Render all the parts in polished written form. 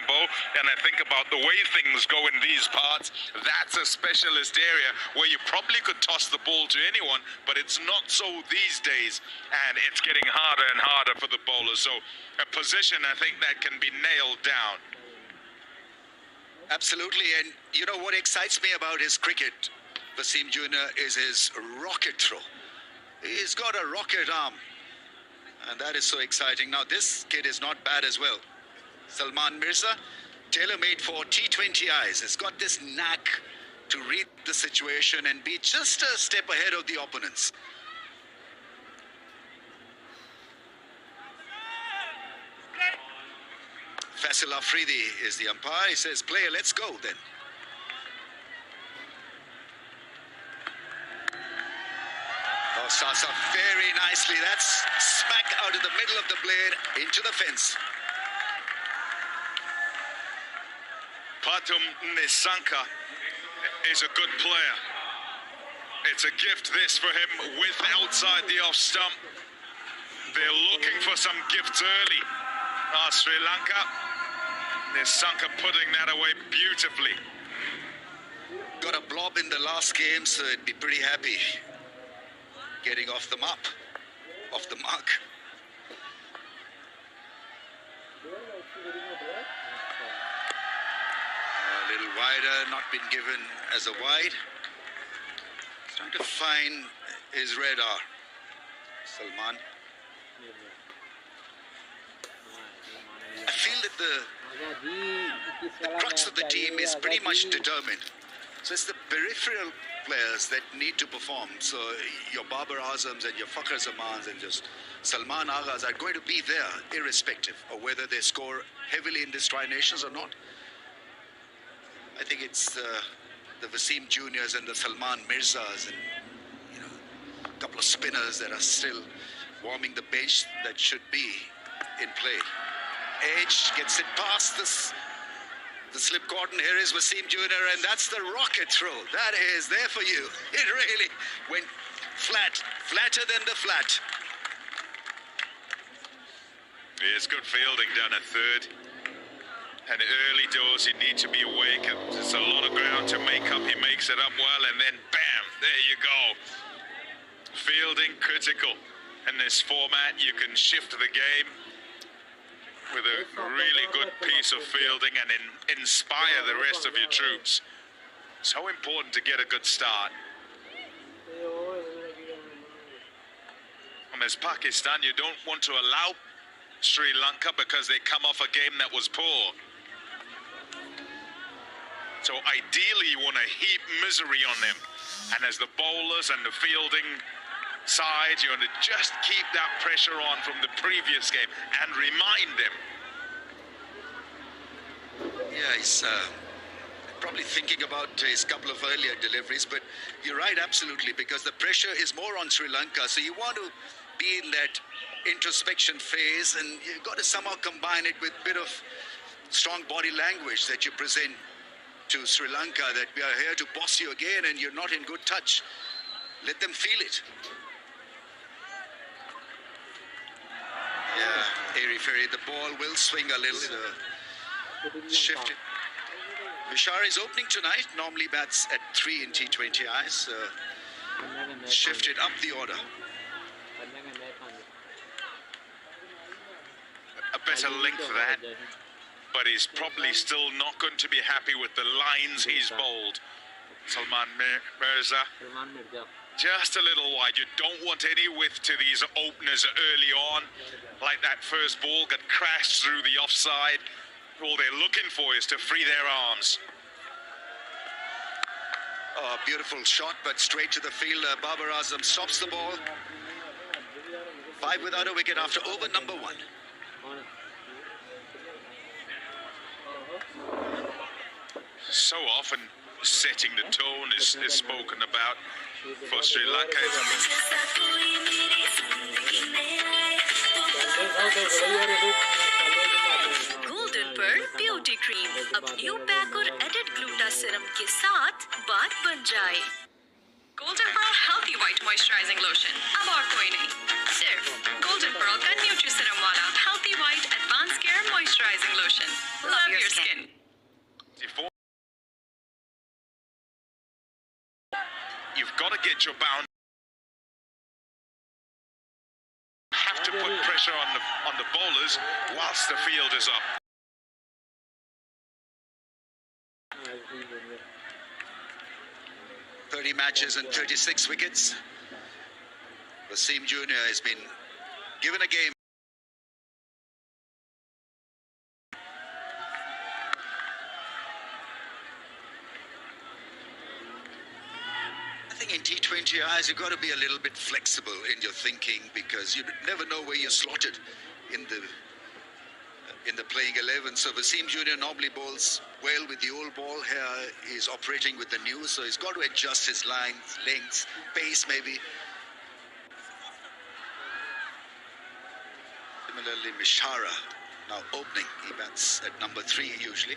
combo, and I think about the way things go in these parts, that's a specialist area where you probably could toss the ball to anyone, but it's not so these days, and it's getting harder and harder for the bowlers. So a position, I think, that can be nailed down. Absolutely, and you know what excites me about his cricket, Azeem Jr., is his rocket throw. He's got a rocket arm, and that is so exciting. Now, this kid is not bad as well. Salman Mirza, tailor-made for T20 eyes, has got this knack to read the situation and be just a step ahead of the opponents. Faisal Afridi is the umpire. He says, player, let's go then. Oh, starts off very nicely. That's smack out of the middle of the blade into the fence. Pathum Nissanka is a good player. It's a gift this for him with outside the off stump. They're looking for some gifts early. Sri Lanka. Nissanka putting that away beautifully. Got a blob in the last game, so it'd be pretty happy getting off the mark. A little wider, not been given as a wide. Trying to find his radar, Salman. I feel that the crux of the team is pretty much determined. So it's the peripheral players that need to perform. So your Babar Azams and your Fakhar Zamans and just Salman Aghas are going to be there, irrespective of whether they score heavily in these Tri-Nations or not. I think it's the Azeem Juniors and the Salman Mirzas and, you know, a couple of spinners that are still warming the bench that should be in play. Edge gets it past the slip cordon. Here is Azeem Jr., and that's the rocket throw. That is there for you. It really went flat, flatter than the flat. It's good fielding down at third. And early doors, you need to be awake. There's a lot of ground to make up. He makes it up well, and then bam, there you go. Fielding critical. In this format, you can shift the game with a really good piece of fielding and inspire the rest of your troops. So important to get a good start. And as Pakistan, you don't want to allow Sri Lanka because they come off a game that was poor. So ideally you want to heap misery on them. And as the bowlers and the fielding side, you want to just keep that pressure on from the previous game and remind them. Yeah, he's probably thinking about his couple of earlier deliveries, but you're right, absolutely, because the pressure is more on Sri Lanka. So you want to be in that introspection phase, and you've got to somehow combine it with a bit of strong body language that you present to Sri Lanka, that we are here to boss you again and you're not in good touch. Let them feel it. Yeah, airy-fairy. The ball will swing a little. Shifted. Vishar is opening tonight. Normally bats at 3 in T20 eyes. Shifted up the order. A better length for that. But he's probably still not going to be happy with the lines he's bowled. Salman Mirza. Just a little wide. You don't want any width to these openers early on. Like that first ball got crashed through the offside. All they're looking for is to free their arms. Oh, beautiful shot, but straight to the field. Babar Azam stops the ball. 5 without a wicket after over number 1. So often setting the tone is spoken about for Sri Lanka. Golden Pearl Beauty Cream अब new pack और added gluta serum के साथ बात बन जाए. Golden Pearl Healthy White Moisturizing Lotion. अब और कोई नहीं, सिर्फ Golden Pearl का न्यूट्री सीरम वाला Healthy White Advanced Care Moisturizing Lotion. Love your skin. You've got to get your bound. Have to put pressure on the bowlers whilst the field is up. 30 matches and 36 wickets. Azeem Jr. has been given a game. I think in T20Is, you've got to be a little bit flexible in your thinking because you never know where you're slotted in the playing 11. So Azeem Jr. normally bowls well with the old ball. Here he's operating with the new, so he's got to adjust his lines, lengths, pace maybe. Similarly, Mishara now opening. He bats at number 3 usually.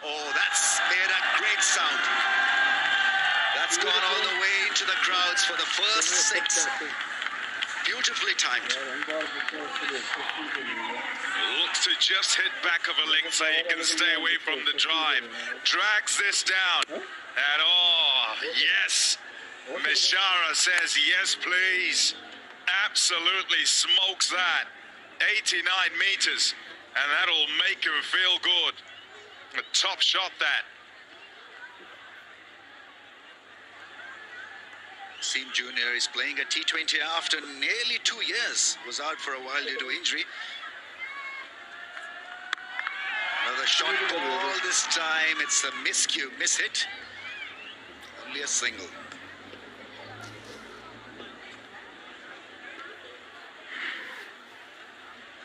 Oh, that's made a great sound. That's gone all the way into the crowds for the first 6. Beautifully timed. Looks to just hit back of a length so he can stay away from the drive. Drags this down. And oh, yes. Mishara says yes, please. Absolutely smokes that. 89 meters. And that'll make him feel good. A top shot, that. Azeem Jr. is playing a T20 after nearly 2 years. Was out for a while due to injury. Another short ball this time. It's a miscue, miss-hit. Only a single.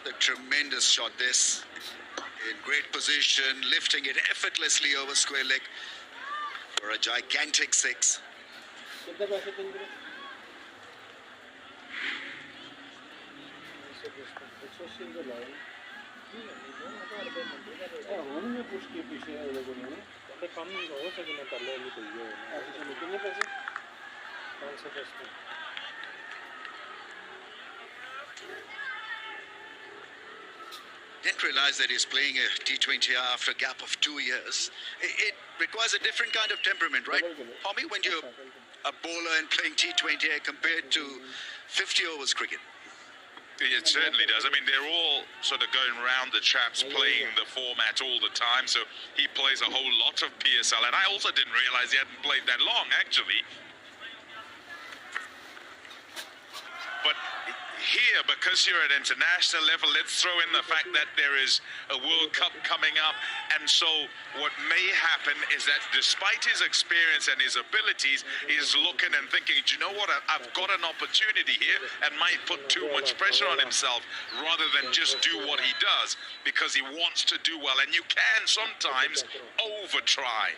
A tremendous shot this. In great position, lifting it effortlessly over square leg for a gigantic 6. Didn't realize that he's playing a T20 after a gap of 2 years. It requires a different kind of temperament, right? Homie, when you're a bowler and playing T20 compared to 50 overs cricket. It certainly does. I mean, they're all sort of going round the traps playing the format all the time, so he plays a whole lot of PSL, and I also didn't realize he hadn't played that long, actually. But here, because you're at international level, let's throw in the fact that there is a World Cup coming up, and so what may happen is that despite his experience and his abilities, he's looking and thinking, do you know what, I've got an opportunity here, and might put too much pressure on himself rather than just do what he does because he wants to do well, and you can sometimes over-try.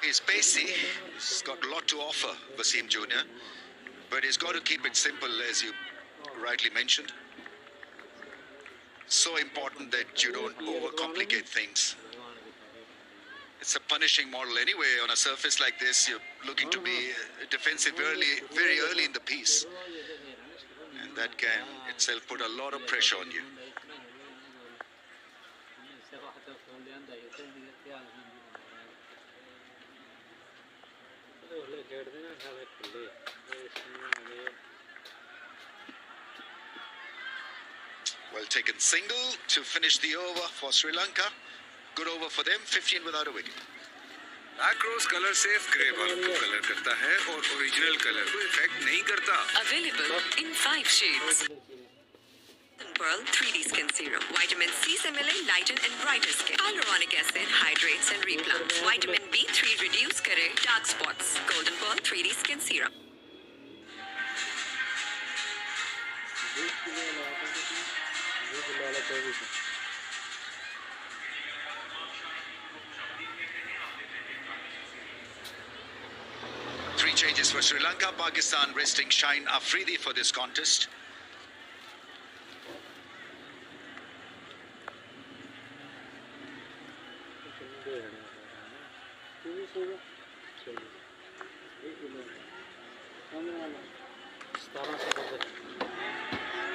He's pacey. He's got a lot to offer, Azeem Jr. But he's got to keep it simple, as you rightly mentioned. So important that you don't overcomplicate things. It's a punishing model anyway. On a surface like this, you're looking to be defensive very early in the piece. And that can itself put a lot of pressure on you. Well taken single to finish the over for Sri Lanka. Good over for them, 15 without a wicket. Acros color safe grey ball को colour करता है और original colour को effect नहीं करता. Available in 5 shades. Pearl 3D Skin Serum. Vitamin C से मिले lighten and brighter skin. Hyaluronic acid hydrates and replants. Vitamin B3 reduce करे dark spots. Golden Pearl 3D Skin Serum. changes for Sri Lanka. Pakistan resting Shine Afridi for this contest.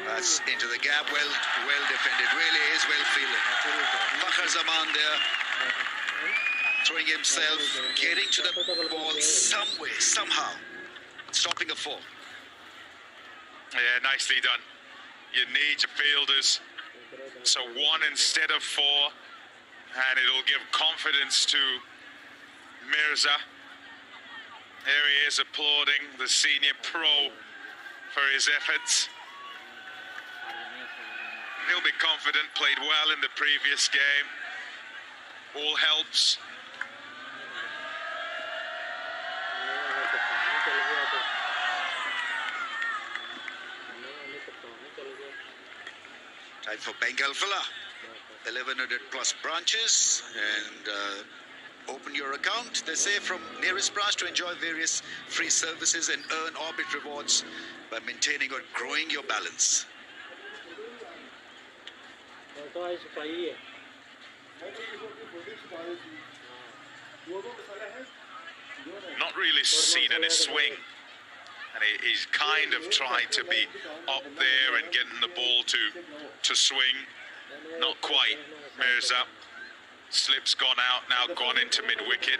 That's into the gap, well defended, really is well fielded. Fakhar Zaman there, throwing himself, getting to the ball some way, somehow, stopping a four. Yeah, nicely done. You need your fielders, so 1 instead of 4, and it'll give confidence to Mirza. Here he is applauding the senior pro for his efforts. He'll be confident, played well in the previous game. All helps. Time for Bengal Villa. 1100 plus branches, and open your account, they say, from nearest branch to enjoy various free services and earn orbit rewards by maintaining or growing your balance. Not really seen any swing, and he's kind of tried to be up there and getting the ball to swing. Not quite. Mirza. Slip's gone out, now gone into mid-wicket.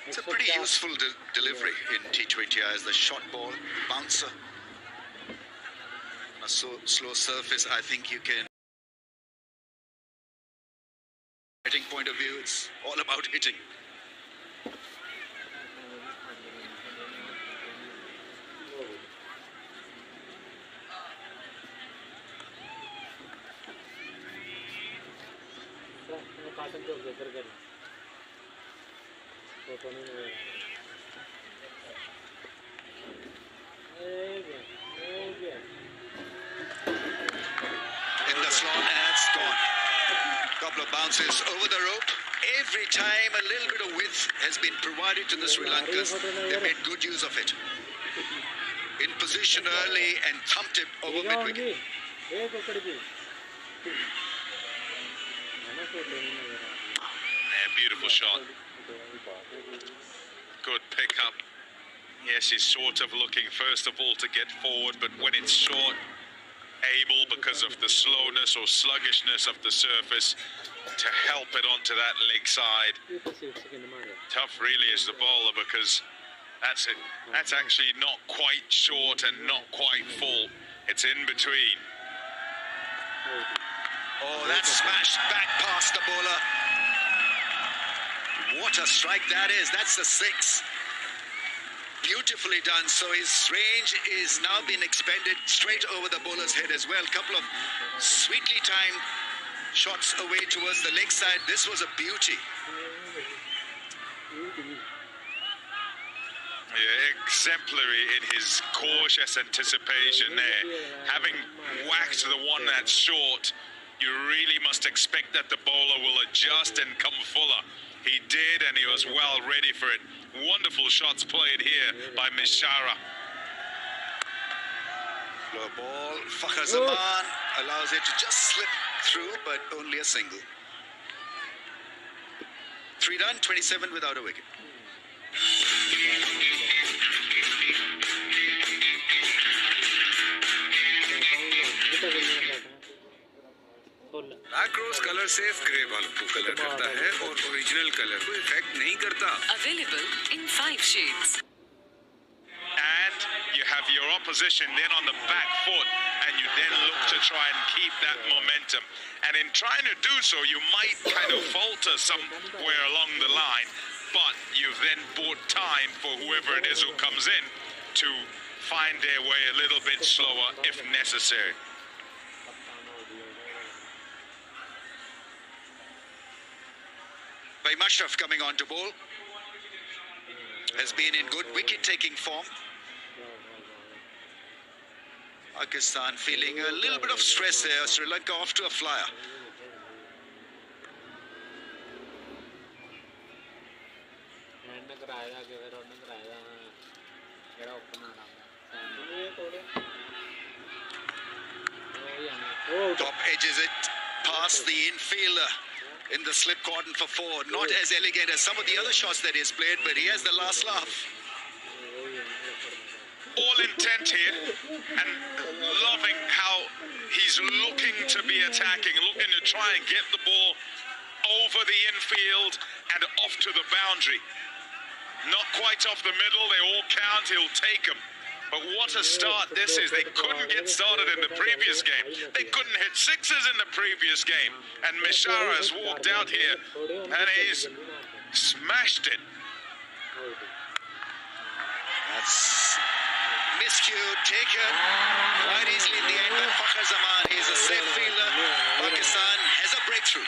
It's a pretty useful delivery in T20 as the short ball, bouncer. On a slow surface, I think you can... Hitting point of view, it's all about hitting. In the slot, and it's gone. Couple of bounces over the rope. Every time a little bit of width has been provided to the Sri Lankans, they made good use of it. In position early and thumped it over mid-wicket. Beautiful shot. Good pickup. Yes, he's sort of looking first of all to get forward, but when it's short, able, because of the slowness or sluggishness of the surface, to help it onto that leg side. Tough really as the bowler, because that's it. That's actually not quite short and not quite full. It's in between. Oh, that's smashed back past the bowler. What a strike that is. That's the 6. Beautifully done. So his range is now being expended straight over the bowler's head as well. Couple of sweetly timed shots away towards the leg side. This was a beauty. Yeah, exemplary in his cautious anticipation there. Having whacked the one that's short, you really must expect that the bowler will adjust and come fuller. He did, and he was well ready for it. Wonderful shots played here by Mishara. Low ball. Fakhar Zaman allows it to just slip through, but only a single. 3 done, 27 without a wicket. Across color safe grey bulb को colour करता है और original colour को effect नहीं करता. Available in 5 shades. And you have your opposition then on the back foot, and you then look to try and keep that momentum. And in trying to do so, you might kind of falter somewhere along the line, but you've then bought time for whoever it is who comes in to find their way a little bit slower if necessary. By Mashraf coming on to bowl. Has been in good wicket-taking form. Pakistan feeling a little bit of stress there. Sri Lanka off to a flyer. Top edges it past the infielder in the slip cordon for 4. Not as elegant as some of the other shots that he's played, but he has the last laugh. All intent here and loving how he's looking to be attacking, looking to try and get the ball over the infield and off to the boundary. Not quite off the middle, they all count, he'll take them. But what a start this is. They couldn't get started in the previous game. They couldn't hit sixes in the previous game. And Mishara has walked out here and he's smashed it. That's miscued, taken quite easily in the end by Fakhar Zaman. He's a safe fielder. Pakistan has a breakthrough.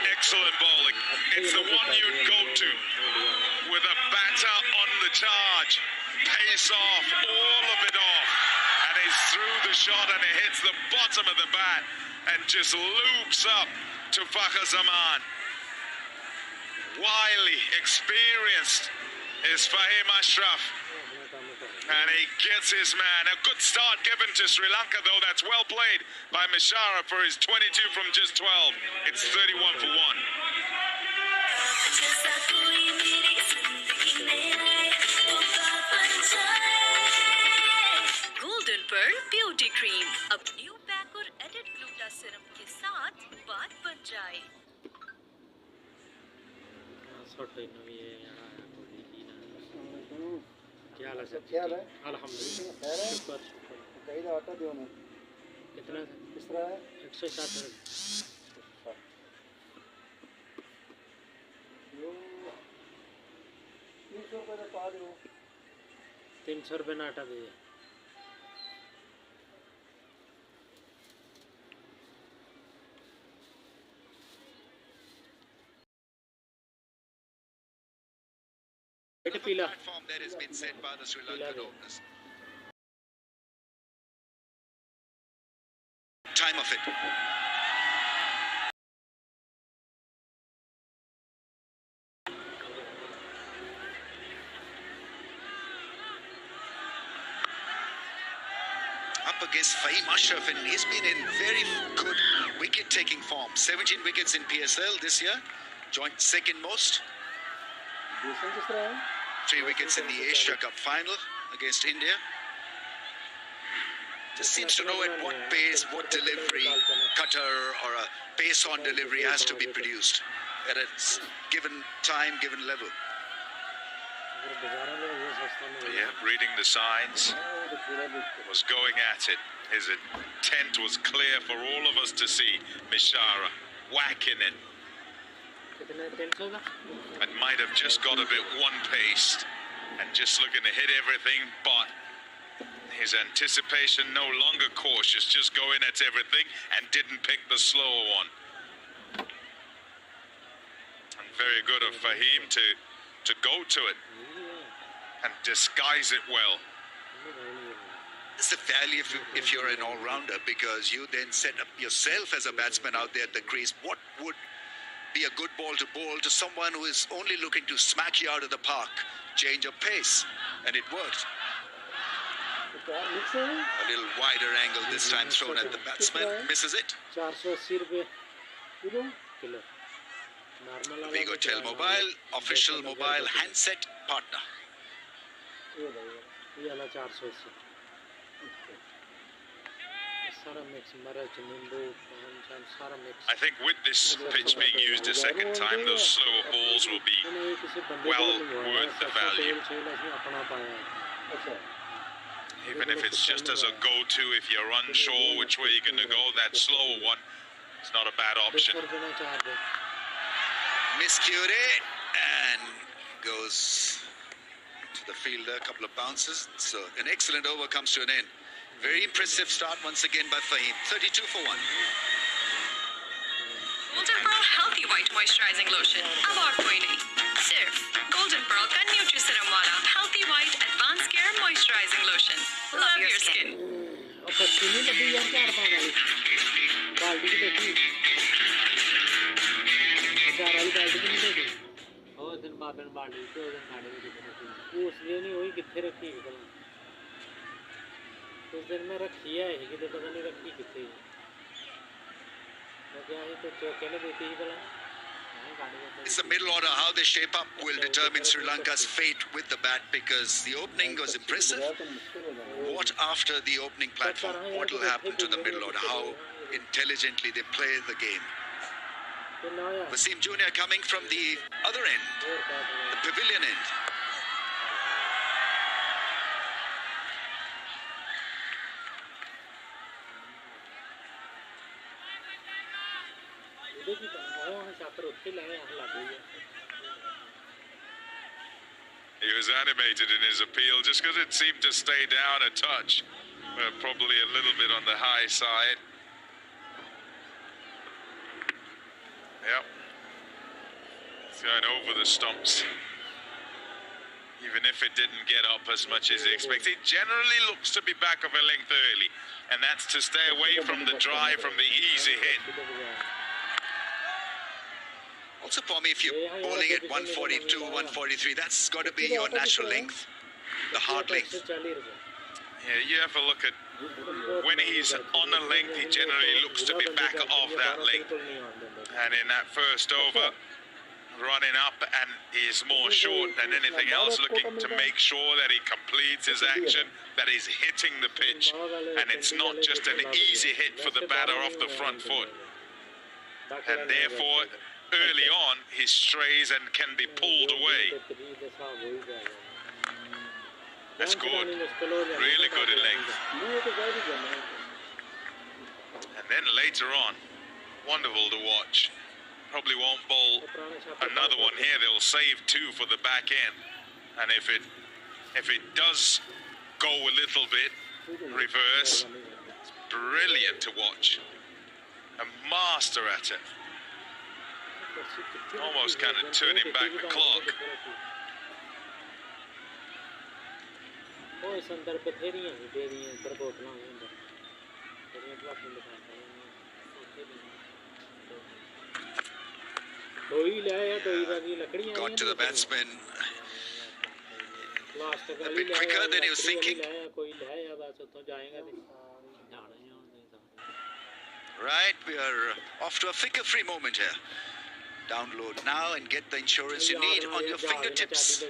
Excellent bowling. It's the one you'd go to with a batter on the charge. Pace off, all of it off. And he's through the shot and it hits the bottom of the bat and just loops up to Fakhar Zaman. Wily, experienced is Fahim Ashraf. And he gets his man. A good start given to Sri Lanka, though. That's well played by Mishara for his 22 from just 12. It's 31 for 1. Golden Pearl Beauty Cream. अब new pack और added gluta serum के साथ बात बन जाए. क्या हाल है sir? क्या हाल है? अल्हम्दुलिल्लाह शुक्र शुक्र. कहीं का आटा दियो ना. कितना किस तरह है? 160 यो 300 रुपए का पा दो. 300 रुपए ना आटा दे. Platform that has been set by the Sri Lankan openers. Time of it. Up against Fahim Ashraf, and he's been in very good wicket-taking form. 17 wickets in PSL this year, joint second most. 3 wickets in the Asia Cup final against India. Just seems to know at what pace, what delivery, cutter or a pace on delivery has to be produced at a given time, given level. Yeah, reading the signs, was going at it. His intent was clear for all of us to see. Mishara whacking it. And might have just got a bit one-paced and just looking to hit everything, but his anticipation no longer cautious, just going at everything and didn't pick the slower one. And very good of Fahim to go to it and disguise it well. It's the value if you're an all-rounder, because you then set up yourself as a batsman out there at the crease. What would be a good ball to bowl to someone who is only looking to smack you out of the park? Change of pace, and it worked. A little wider angle this time thrown at the batsman, misses it. Vigotel Mobile, official mobile handset partner. I think with this pitch being used a second time, those slower balls will be well worth the value. Even if it's just as a go-to, if you're unsure which way you're going to go, that slower one, it's not a bad option. Miscued it and goes to the fielder, a couple of bounces. So an excellent over comes to an end. Very impressive start once again by Fahim. 32 for 1. Golden Pearl Healthy White Moisturizing Lotion. अब और कोई नहीं, सिर्फ Golden Pearl का न्यूट्रीसीरम वाला Healthy White Advanced Care Moisturizing Lotion. Love your skin. बाड़ी तो खाने में वो उसने नहीं वही कितने रखी है कल उस दिन में रखी है कि तो पता नहीं रखी कितने मैं क्या है तो चौके ने देती ही कल It's the middle order. How they shape up will determine Sri Lanka's fate with the bat, because the opening was impressive. What after the opening platform? What will happen to the middle order? How intelligently they play the game. Azeem Jr. coming from the other end, the pavilion end. He was animated in his appeal just because it seemed to stay down a touch, probably a little bit on the high side. Yep. It's going over the stumps. Even if it didn't get up as much as he expected, it generally looks to be back of a length early. And that's to stay away from the drive, from the easy hit. Also, for me, if you're bowling at 142, 143, that's got to be your natural length, the hard length. Yeah, you have a look at when he's on a length, he generally looks to be back off that length. And in that first over, running up, and he's more short than anything else, looking to make sure that he completes his action, that he's hitting the pitch, and it's not just an easy hit for the batter off the front foot. And therefore, early on, he strays and can be pulled away. That's good. Really good in length. And then later on, wonderful to watch. Probably won't bowl another one here. They'll save two for the back end. And if it does go a little bit reverse, it's brilliant to watch. A master at it. Almost kind of turning back the clock. Got to the batsman a bit quicker than he was thinking. Right, we are off to a figure-free moment here. Download now and get the insurance you need on your fingertips.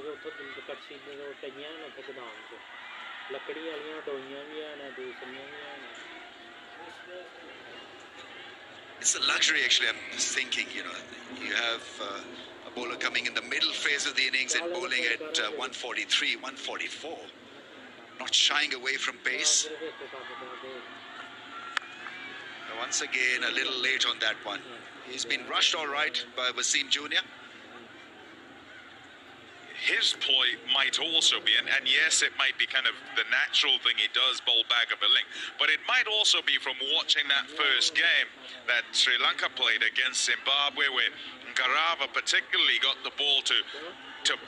It's a luxury, actually. I'm just thinking, you have a bowler coming in the middle phase of the innings and bowling at 143, 144. Not shying away from pace. Once again, a little late on that one. He's been rushed all right by Azeem Jr. His ploy might also be, and yes, it might be kind of the natural thing he does, bowl back of a length, but it might also be from watching that first game that Sri Lanka played against Zimbabwe, where Garava particularly got the ball to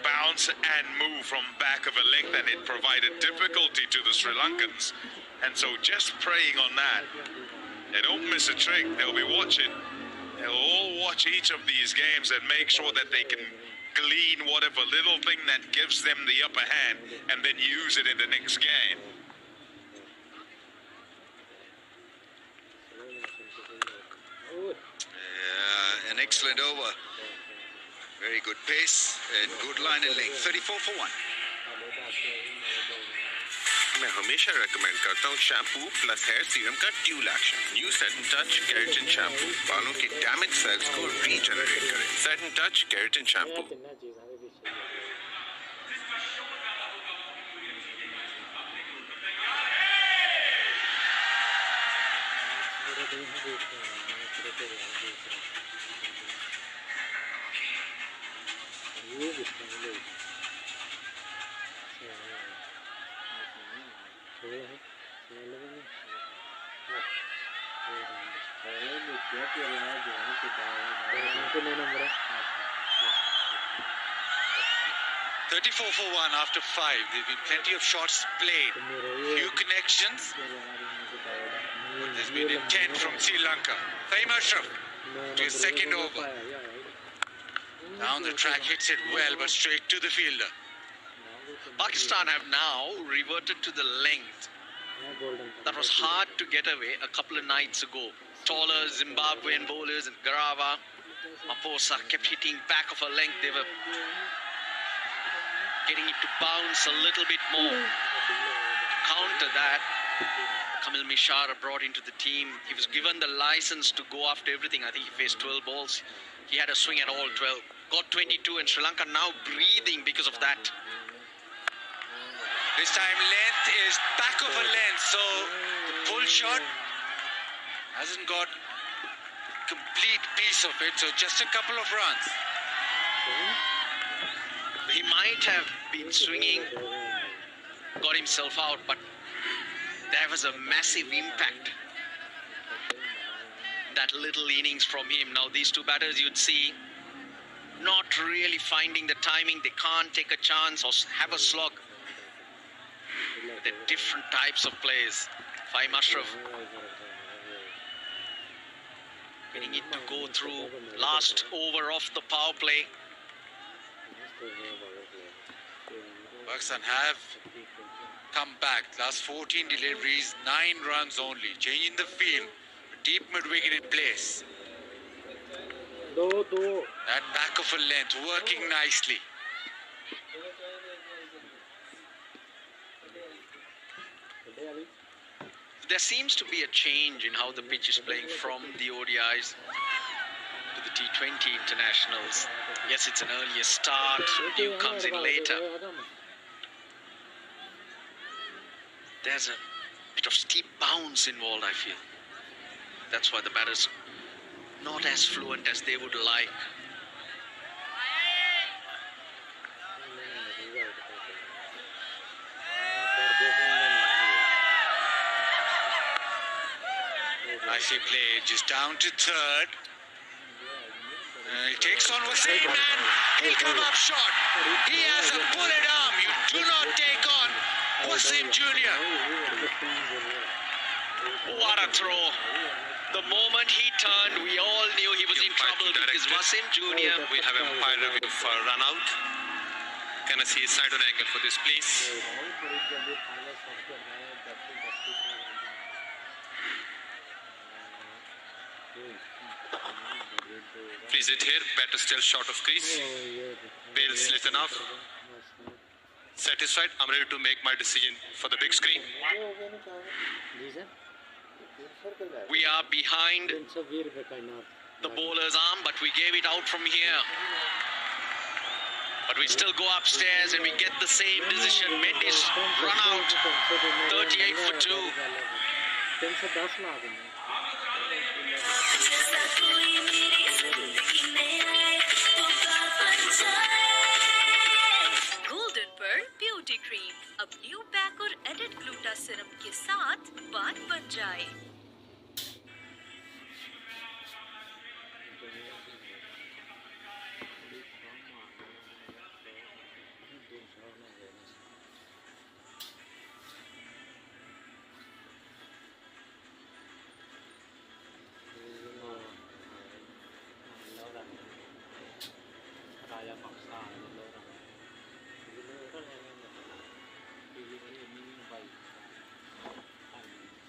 bounce and move from back of a length, and it provided difficulty to the Sri Lankans. And so just praying on that, they don't miss a trick. They'll be watching. They'll all watch each of these games and make sure that they can glean whatever little thing that gives them the upper hand and then use it in the next game. Yeah, an excellent over. Very good pace and good line and length. 34 for 1. मैं हमेशा recommend करता हूँ shampoo plus here serum का dual action. New set and touch keratin shampoo बालों के damage cells को regenerate करे। Set and touch keratin shampoo. $34 for 1 after 5. There've been plenty of shots played. Few connections. There's been intent from Sri Lanka. Fahim Ashraf to his second over. Down the track, hits it well, but straight to the fielder. Pakistan have now reverted to the length that was hard to get away a couple of nights ago. Taller Zimbabwean bowlers and Garava, Maposa kept hitting back of a length. They were getting it to bounce a little bit more. Counter that, Kamil Mishara brought into the team. He was given the license to go after everything. I think he faced 12 balls. He had a swing at all 12. Got 22, and Sri Lanka now breathing because of that. This time length is back of a length, so the pull shot hasn't got complete piece of it, so just a couple of runs. He might have been swinging, got himself out, but there was a massive impact. That little innings from him. Now these two batters, you'd see, not really finding the timing. They can't take a chance or have a slog. They're different types of plays. Fahim Ashraf getting it to go through. Last over off the power play. Pakistan have come back. Last 14 deliveries, 9 runs only. Changing the field. Deep mid-wicket in place. That back of a length working nicely. There seems to be a change in how the pitch is playing from the ODIs to the T20 internationals. Yes, it's an earlier start. Dew comes in later. There's a bit of steep bounce involved, I feel. That's why the batters not as fluent as they would like. Nicely played, just down to third. He takes on Wasim and he'll come up short. He has a bullet arm. You do not take on Wasim Jr. What a throw. The moment he turned, we all knew he was in trouble because Wasim Jr. We have umpire review for run out. Can I see a side on angle for this, please? Please hit here. Batter still short of crease. Bales little enough. Satisfied? I'm ready to make my decision for the big screen. We are behind the bowler's arm, but we gave it out from here. But we still go upstairs and we get the same decision. Mendes run out. 38 for 2. Golden pearl beauty cream अब new pack और added gluta serum के साथ बात बन जाए।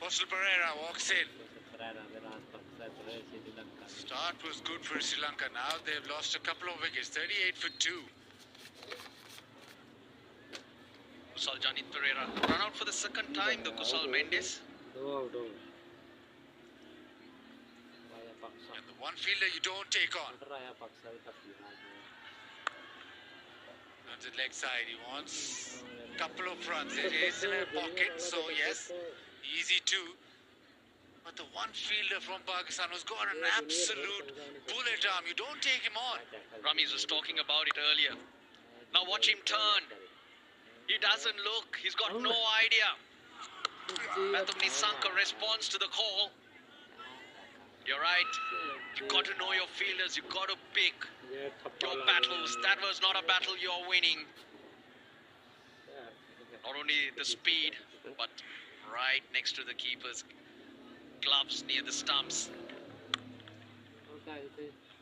Postal Pereira walks in. Start was good for Sri Lanka. Now they've lost a couple of wickets. 38 for 2. Kusal Janit Pereira run out for the second time, the Kusal Mendes. And the one fielder you don't take on. Runs at leg side. He wants a couple of runs. It is in a pocket, so yes, easy too. But the one fielder from Pakistan who's got an absolute bullet arm. You don't take him on. Ramesh was talking about it earlier. Now watch him turn. He doesn't look. He's got no idea. Batum Nisanka responds to the call. You're right. You got to know your fielders. You got to pick your battles. That was not a battle you're winning. Not only the speed, but right next to the keeper's gloves near the stumps.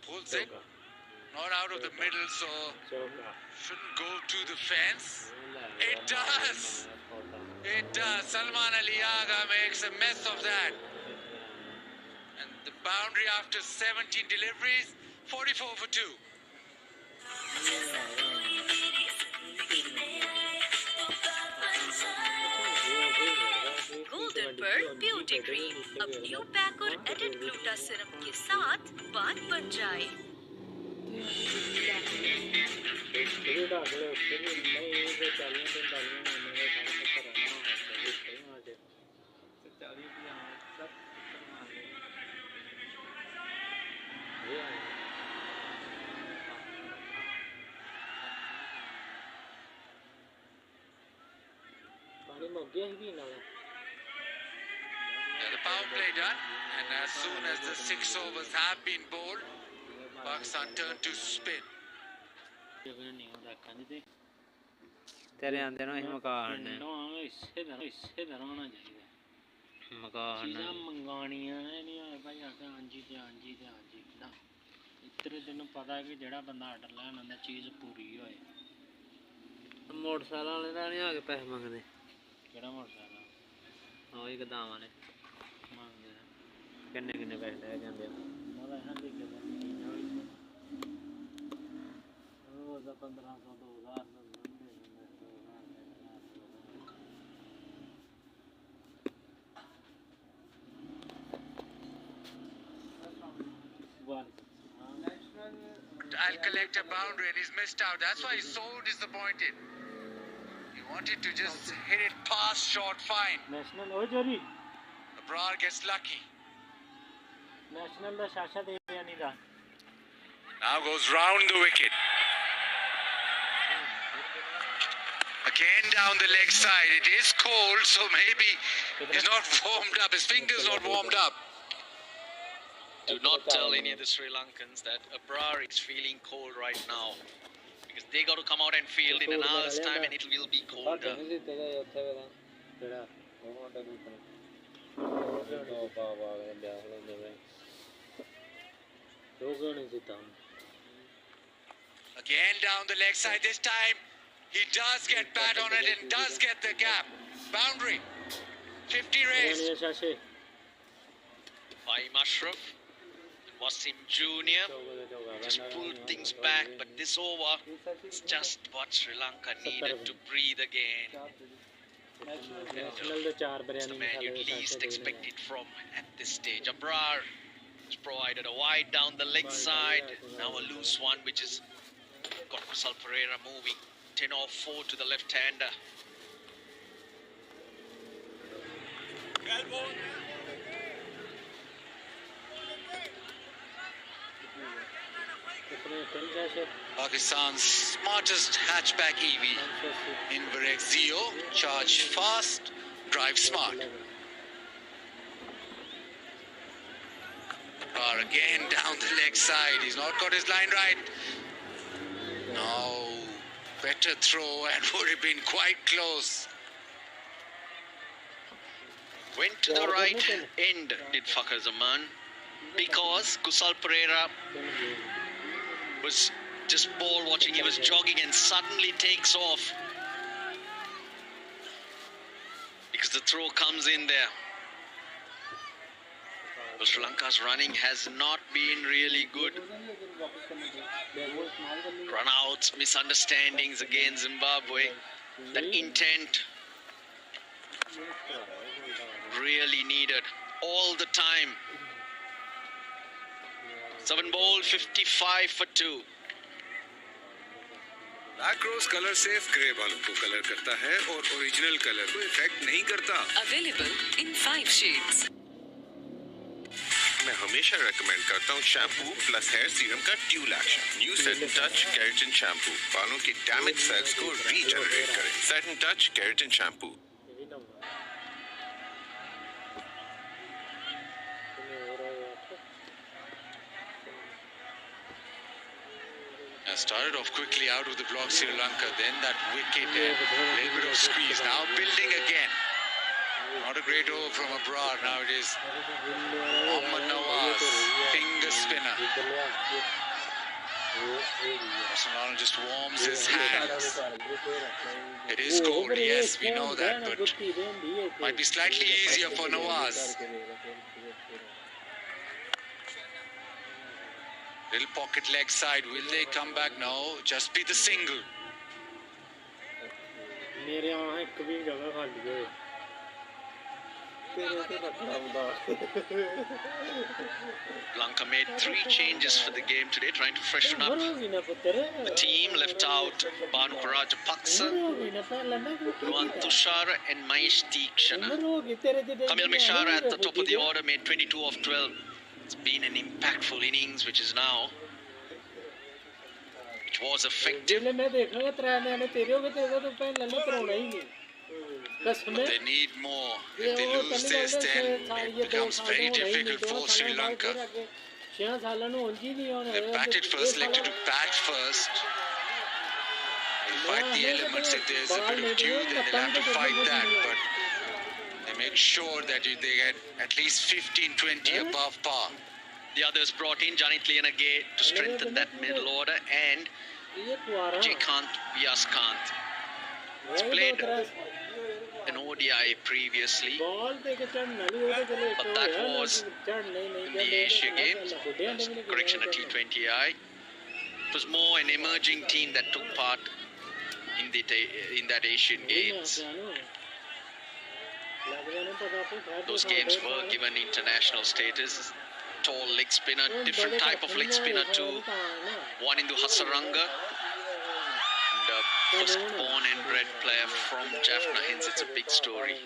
Pulls it. Not out of the middle, so shouldn't go to the fence. It does. It does. Salman Ali Agha makes a mess of that. And the boundary after 17 deliveries, 44 for 2. Golden पर beauty cream अब new pack और added gluta serum के साथ बात बन जाए। The power play done, and as soon as the 6 overs have been bowled, Pakistan turn to spin. तेरे आंदे ना मकान ने मकान मंगानियां नहीं होए भाई आखे हांजी ते हांजी ते हांजी ना इतने दिन पता है कि जेड़ा बंदा आर्डर लैन आंदा चीज पूरी होए मोटरसाइकिल वाले ना नहीं आके पैसे मंगदे केड़ा मोटरसाइकिल ओही गदाम वाले मंगदे किन्ने किन्ने पैसे ले जांदे मगर हां लिखे दा वो 1500 2000 I'll collect a boundary and he's missed out. That's why he's so disappointed. He wanted to just hit it past short fine. National ho jari. Abrar gets lucky. National da shasha de yani da. Now goes round the wicket. Again down the leg side. It is cold, so maybe he's not warmed up. His finger's not warmed up. Do not tell any of the Sri Lankans that Abrar is feeling cold right now. Because they got to come out and field in an hour's time and it will be colder. Again down the leg side. This time he does get bat on it and does get the gap. Boundary. 50 raised. Fahim Ashraf, Wasim Jr. just pulled things back, but this over is just what Sri Lanka needed to breathe again. It's the man you'd least expect it from at this stage. Abrar has provided a wide down the leg side, now a loose one which has got Kusal Pereira moving 10 off 4 to the left-hander. Pakistan's smartest hatchback EV in Varek Zio. Charge fast, drive smart. Or again down the leg side. He's not got his line right. No. Better throw and would have been quite close. Went to the right end, did Fakhar Zaman, because Kusal Pereira was just ball watching. He was jogging and suddenly takes off because the throw comes in there. But Sri Lanka's running has not been really good. Runouts, misunderstandings against Zimbabwe. The intent really needed all the time. 7 ball, 55 for 2. Acros color safe grey बालों को colour करता है और original colour को effect नहीं करता. Available in 5 shades. मैं हमेशा रेकमेंड करता हूँ शैम्पू प्लस हेयर सीरम का dual action. New set and touch keratin shampoo बालों के डैमेज सेल्स को रीजनरेट करे. Set and touch keratin shampoo. Started off quickly out of the block, Sri Lanka. Then that wicket and a little bit of squeeze. Now building again. Not a great over from Abrar. Now it is Mohammad Nawaz, finger spinner. Arsenal just warms his hands. It is cold, yes, we know that, but might be slightly easier for Nawaz. Little pocket leg side, will they come back? No, just be the single. Lanka made 3 changes for the game today, trying to freshen up the team. Left out Banu Rajapaksa, Nuan Tushara and Mahesh Deekshana. Kamil Mishara at the top of the order made 22 of 12. It's been an impactful innings, which was effective. But they need more. If they lose this, then it becomes very difficult for Sri Lanka. They batted first, elected to bat first. They fight the elements. If there's a bit of dew, then they'll have to fight that. But they make sure that they get at least 15-20 above par. The others brought in Janit Lianage to strengthen that middle order, and Jayakant Vyaskant. He's played an ODI previously, but that was in the Asia Games. Correction, a T20I. It was more an emerging team that took part in that Asian Games. Those games were given international status. Tall leg spinner, different type of leg spinner too. One into Hasaranga. And was born and bred player from Jaffna, hence it's a big story.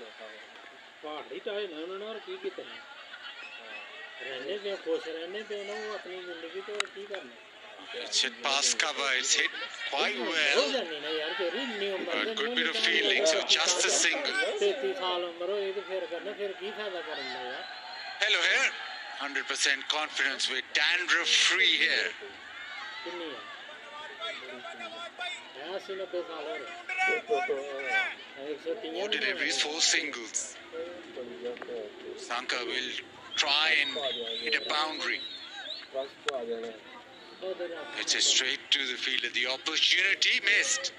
It's hit past cover, it's hit quite well. A good bit of feeling, so just a single. Hello here. 100% confidence with dandruff free here. More deliveries, 4 singles. Sanka will try and hit a boundary. It's a straight to the fielder. The opportunity missed.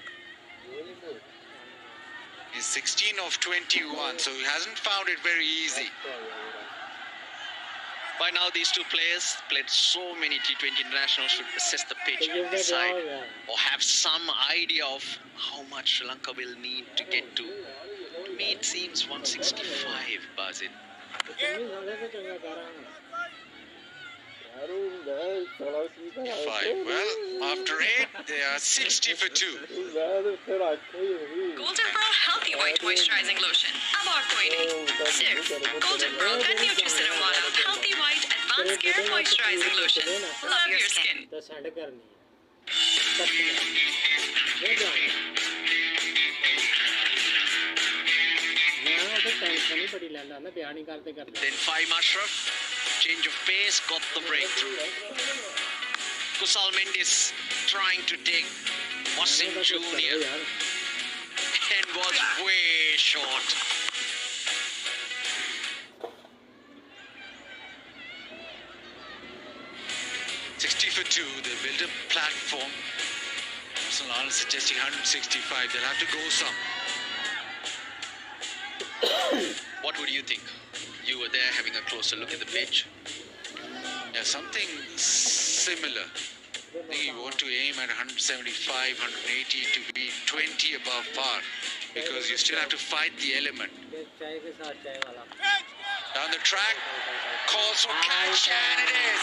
He's 16 of 21, so he hasn't found it very easy. By now, these two players played so many T20 internationals, should assess the pitch and decide or have some idea of how much Sri Lanka will need to get to. To me, it seems 165, Bazin. 5. Well, after 8, they are 60 for 2. Golden Pearl Healthy White Moisturizing Lotion. Amar koi nahi. Sirf Golden Pearl ka Nutri-Serum wala Healthy White Advanced Care Moisturizing Lotion. Love your skin. Then 5 Ashraf. Change of pace, got the breakthrough. Kusal Mendis trying to take Wasim Jr. and was way short. For 2, they build a platform. Arsenal is suggesting 165. They'll have to go some. What would you think? You were there having a closer look at the pitch. Yeah, something similar. I think you want to aim at 175, 180 to be 20 above par, because you still have to fight the element. Down the track, calls for catch, and it is.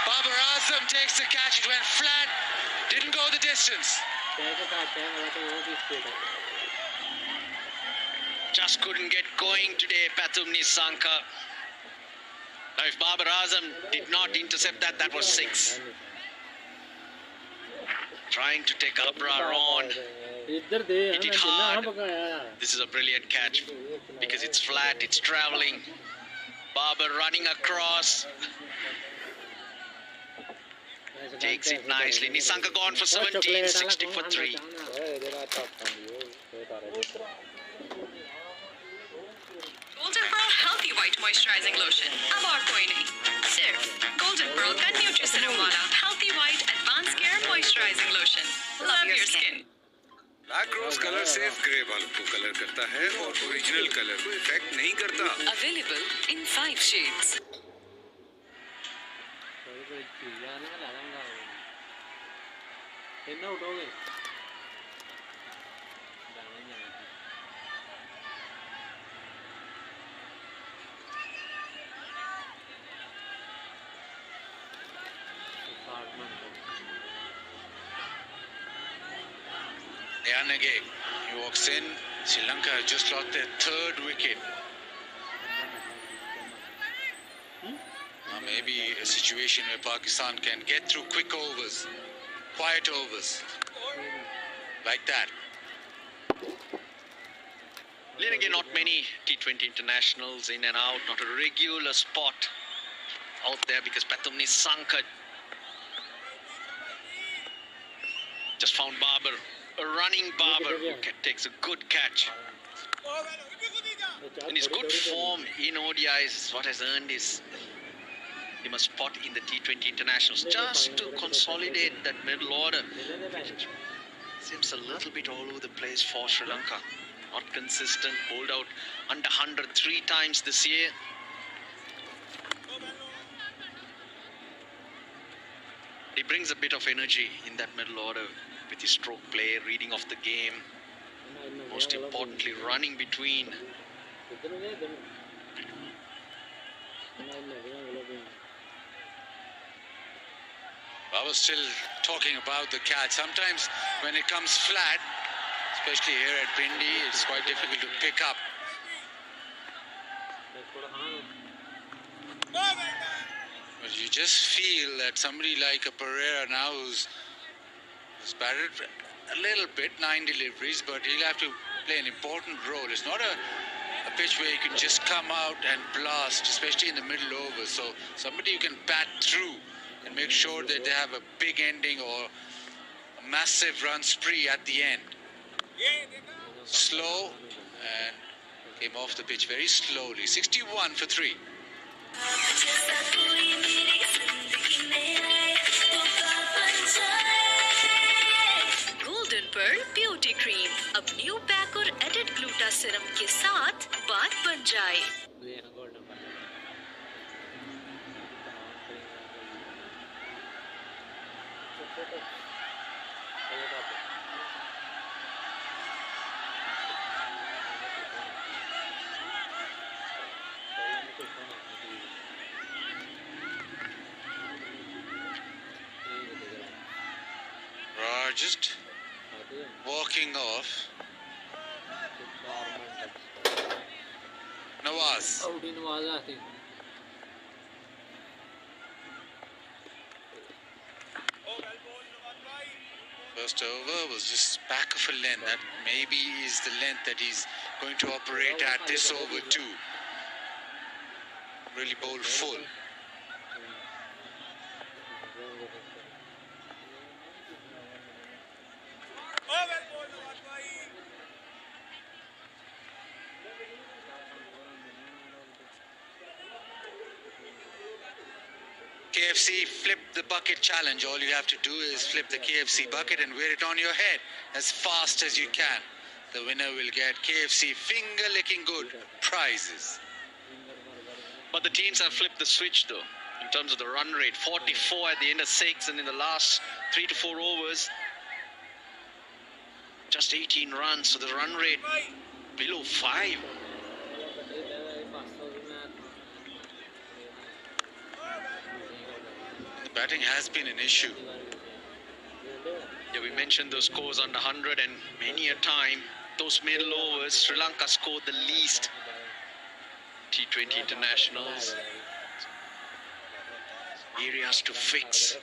Babar Azam takes the catch. It went flat, didn't go the distance. Just couldn't get going today, Pathum Nissanka. Now, if Babar Azam did not intercept that, that was 6. Trying to take Abrar on. Hit it hard. This is a brilliant catch because it's flat, it's traveling. Babar running across. Takes it nicely. Nissanka gone for 17, 60 for 3. Golden Pearl Healthy White Moisturizing Lotion. Amar koi nahi. Sirf Golden Pearl ka Nutri-Serum wala Healthy White Advanced Care moisturizing lotion. Love your skin. Black rose colour सिर्फ grey बालों को colour करता है और original colour को effect नहीं करता। Available in 5 shades. Yanage, he walks in. Sri Lanka has just lost their 3rd wicket. Now maybe a situation where Pakistan can get through quick overs, quiet overs, like that. Then again, not many T20 internationals in and out, not a regular spot out there because Patumni Sankar just found Babar, a running Babar who takes a good catch. And his good form in ODIs is what has earned his spot in the T20 internationals, just to consolidate that middle order. Seems a little bit all over the place for Sri Lanka. Not consistent, bowled out under 100 3 times this year. He brings a bit of energy in that middle order with his stroke play, reading of the game, most importantly running between. I was still talking about the catch. Sometimes when it comes flat, especially here at Pindi, it's quite difficult to pick up. But you just feel that somebody like a Pereira now who's batted a little bit, 9 deliveries, but he'll have to play an important role. It's not a pitch where you can just come out and blast, especially in the middle overs. So somebody you can bat through and make sure that they have a big ending or a massive run spree at the end. Slow and came off the pitch very slowly. 61 for 3. Golden Pearl Beauty Cream. अब new pack और added gluta serum के साथ बात बन जाए। Just walking off. Nawaz. First over was just back of a length. That maybe is the length that he's going to operate at this over too. Really bowl full. KFC flip the bucket challenge. All you have to do is flip the KFC bucket and wear it on your head as fast as you can. The winner will get KFC finger licking good prizes. But the teams have flipped the switch though, in terms of the run rate. 44 at the end of 6, and in the last 3 to 4 overs, just 18 runs. So the run rate below 5. Batting has been an issue. Yeah, we mentioned those scores under 100, and many a time, those middle overs, Sri Lanka scored the least T20 internationals. Areas to fix.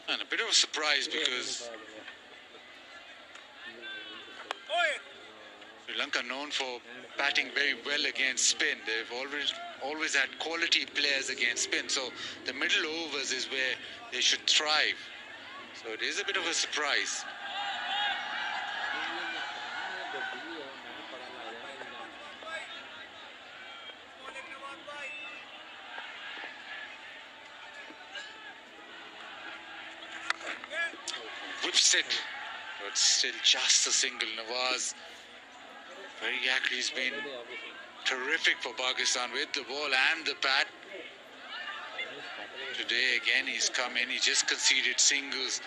And a bit of a surprise because Sri Lanka known for batting very well against spin. They've always had quality players against spin. So the middle overs is where they should thrive. So it is a bit of a surprise. lifts it, but still just a single. Nawaz very accurate. He's been terrific for Pakistan with the ball and the bat. Today again he's come in, he just conceded singles,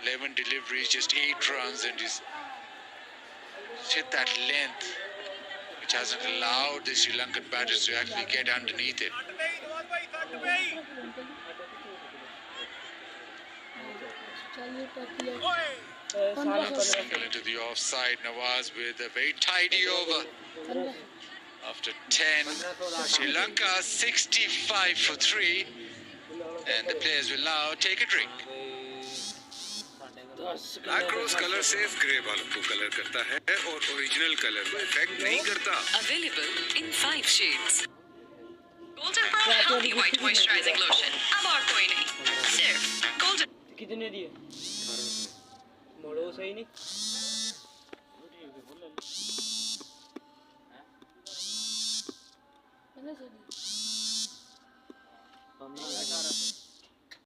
11 deliveries, just 8 runs, and he's hit that length which hasn't allowed the Sri Lankan batters to actually get underneath it. Single into the offside. Nawaz with a very tidy over. After 10, Sri Lanka 65 for 3, and the players will now take a drink. Across color safe grey बालों को colour करता है और original colour को effect नहीं करता. Available in 5 shades. Golden Pearl Healthy White Moisturizing Lotion. अब और कोई नहीं. सिर्फ Golden. कितने दिए? मोड़ो सही नहीं. कितने से दिए? 18